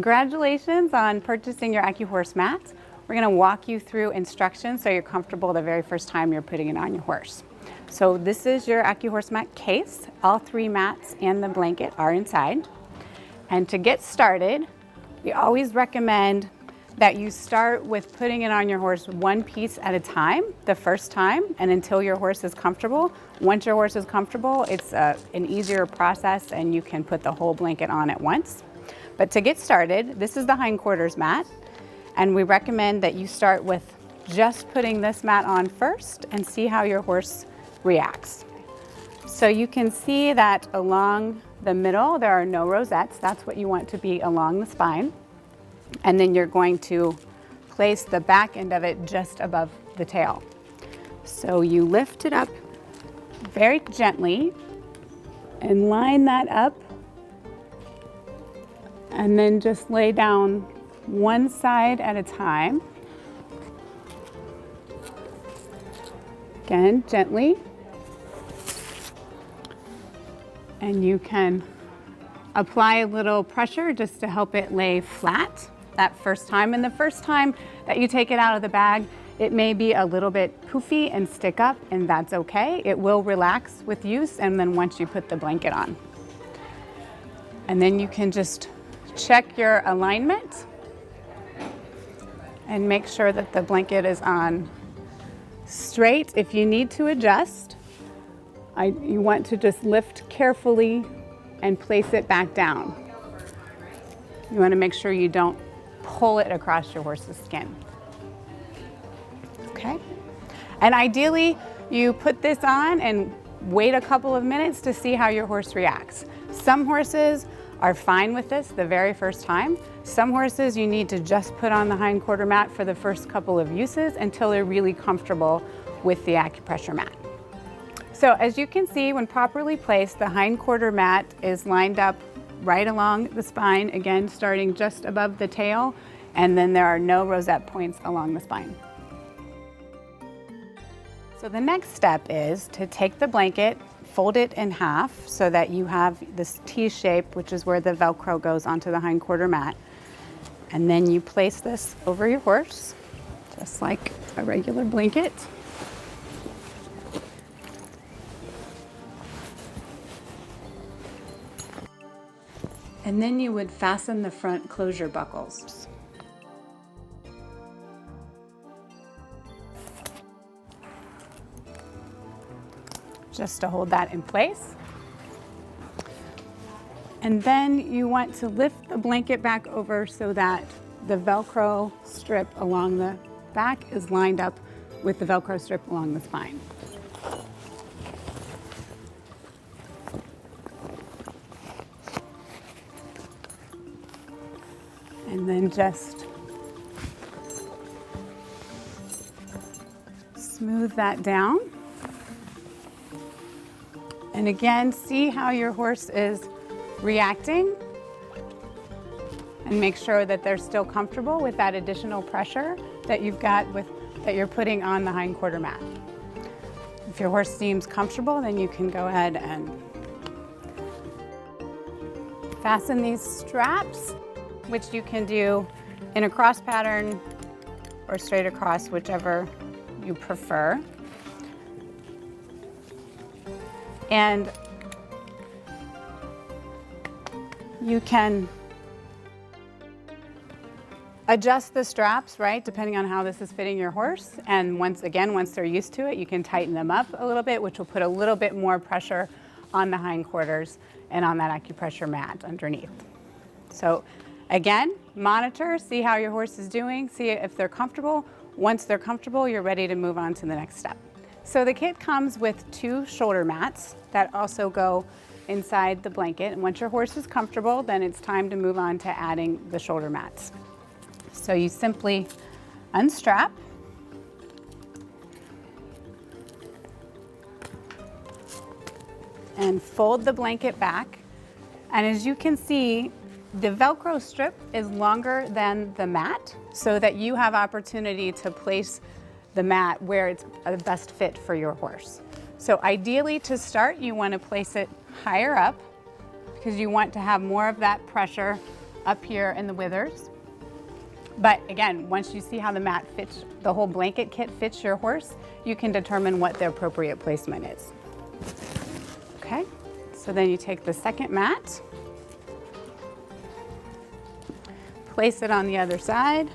Congratulations on purchasing your ACCUHORSEMAT. We're going to walk you through instructions so you're comfortable the very first time you're putting it on your horse. So this is your ACCUHORSEMAT case. All 3 mats and the blanket are inside. And to get started, we always recommend that you start with putting it on your horse one piece at a time the first time and until your horse is comfortable. Once your horse is comfortable, it's an easier process and you can put the whole blanket on at once. But to get started, this is the hindquarters mat, and we recommend that you start with just putting this mat on first and see how your horse reacts. So you can see that along the middle there are no rosettes. That's what you want to be along the spine. And then you're going to place the back end of it just above the tail. So you lift it up very gently and line that up, and then just lay down one side at a time. Again, gently. And you can apply a little pressure just to help it lay flat that first time. And the first time that you take it out of the bag, it may be a little bit poofy and stick up, and that's okay. It will relax with use, and then once you put the blanket on. And then you can just check your alignment and make sure that the blanket is on straight. If you need to adjust, you want to just lift carefully and place it back down. You want to make sure you don't pull it across your horse's skin. Okay? And ideally, you put this on and wait a couple of minutes to see how your horse reacts. Some horses are fine with this the very first time. Some horses you need to just put on the hindquarter mat for the first couple of uses until they're really comfortable with the acupressure mat. So as you can see, when properly placed, the hindquarter mat is lined up right along the spine, again starting just above the tail, and then there are no rosette points along the spine. So the next step is to take the blanket, fold it in half so that you have this T shape, which is where the Velcro goes onto the hindquarter mat. And then you place this over your horse, just like a regular blanket. And then you would fasten the front closure buckles. Just to hold that in place. And then you want to lift the blanket back over so that the Velcro strip along the back is lined up with the Velcro strip along the spine. And then just smooth that down. And again, see how your horse is reacting and make sure that they're still comfortable with that additional pressure that you've got that you're putting on the hindquarter mat. If your horse seems comfortable, then you can go ahead and fasten these straps, which you can do in a cross pattern or straight across, whichever you prefer. And you can adjust the straps, right, depending on how this is fitting your horse. And once they're used to it, you can tighten them up a little bit, which will put a little bit more pressure on the hindquarters and on that acupressure mat underneath. So again, monitor, see how your horse is doing, see if they're comfortable. Once they're comfortable, you're ready to move on to the next step. So the kit comes with 2 shoulder mats that also go inside the blanket. And once your horse is comfortable, then it's time to move on to adding the shoulder mats. So you simply unstrap. And fold the blanket back. And as you can see, the Velcro strip is longer than the mat so that you have opportunity to place the mat where it's the best fit for your horse. So ideally to start, you want to place it higher up because you want to have more of that pressure up here in the withers. But again, once you see how the mat fits, the whole blanket kit fits your horse, you can determine what the appropriate placement is. Okay, so then you take the second mat, place it on the other side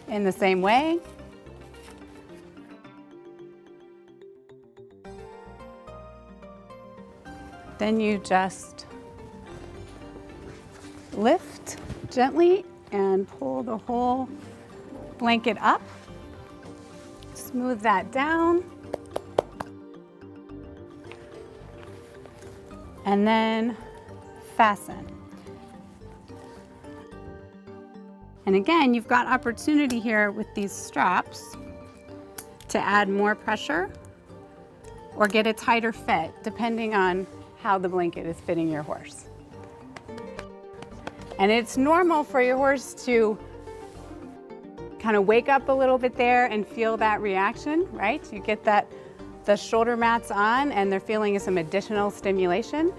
in the same way. Then you just lift gently and pull the whole blanket up. Smooth that down. And then fasten. And again, you've got opportunity here with these straps to add more pressure or get a tighter fit, depending on how the blanket is fitting your horse. And it's normal for your horse to kind of wake up a little bit there and feel that reaction, right? You get the shoulder mats on and they're feeling some additional stimulation.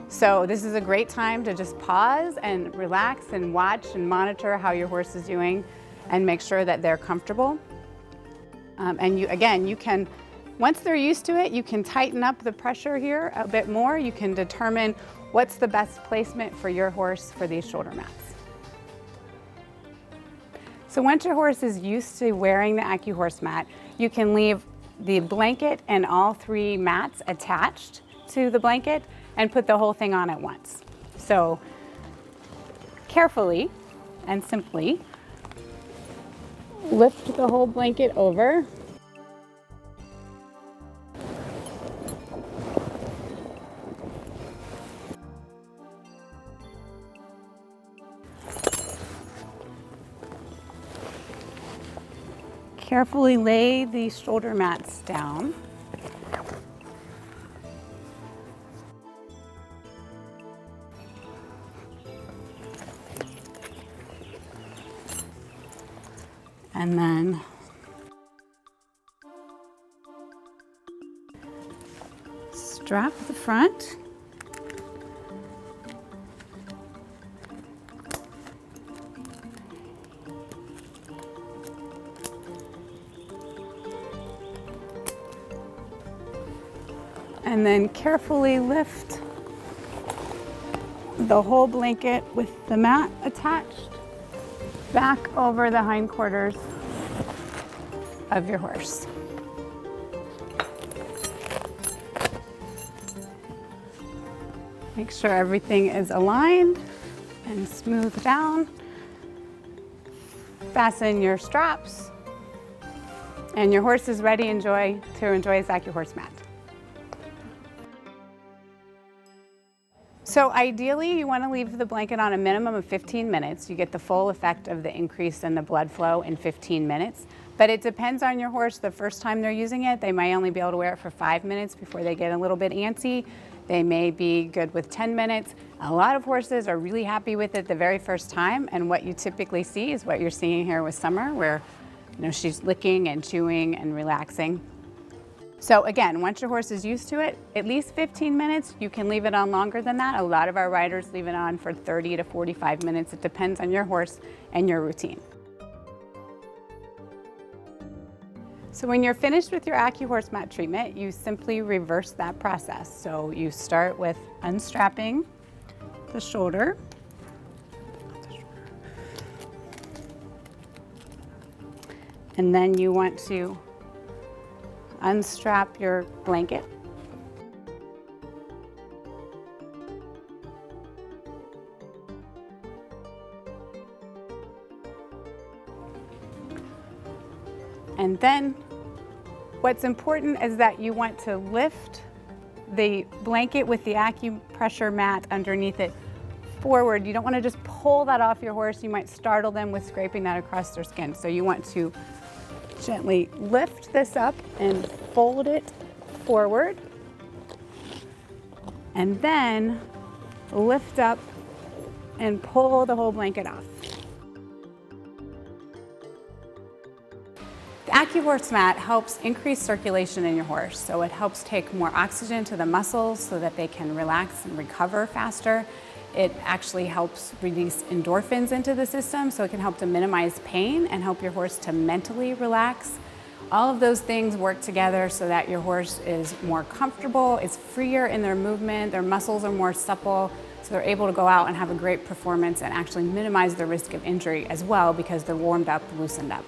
So this is a great time to just pause and relax and watch and monitor how your horse is doing and make sure that they're comfortable. And you can, once they're used to it, you can tighten up the pressure here a bit more. You can determine what's the best placement for your horse for these shoulder mats. So once your horse is used to wearing the ACCUHORSEMAT, you can leave the blanket and all three mats attached to the blanket and put the whole thing on at once. So carefully and simply lift the whole blanket over. Carefully lay the shoulder mats down. And then strap the front. And then carefully lift the whole blanket with the mat attached back over the hindquarters of your horse. Make sure everything is aligned and smooth down. Fasten your straps, and your horse is ready to enjoy his ACCUHORSEMAT. So ideally, you want to leave the blanket on a minimum of 15 minutes. You get the full effect of the increase in the blood flow in 15 minutes. But it depends on your horse. The first time they're using it, they might only be able to wear it for 5 minutes before they get a little bit antsy. They may be good with 10 minutes. A lot of horses are really happy with it the very first time. And what you typically see is what you're seeing here with Summer, where she's licking and chewing and relaxing. So again, once your horse is used to it, at least 15 minutes. You can leave it on longer than that. A lot of our riders leave it on for 30 to 45 minutes. It depends on your horse and your routine. So when you're finished with your ACCUHORSEMAT treatment, you simply reverse that process. So you start with unstrapping the shoulder. And then you want to unstrap your blanket. And then what's important is that you want to lift the blanket with the acupressure mat underneath it forward. You don't want to just pull that off your horse. You might startle them with scraping that across their skin. So you want to gently lift this up and fold it forward, and then lift up and pull the whole blanket off. The ACCUHORSEMAT helps increase circulation in your horse, so it helps take more oxygen to the muscles so that they can relax and recover faster. It actually helps release endorphins into the system, so it can help to minimize pain and help your horse to mentally relax. All of those things work together so that your horse is more comfortable, is freer in their movement, their muscles are more supple, so they're able to go out and have a great performance and actually minimize the risk of injury as well because they're warmed up, loosened up.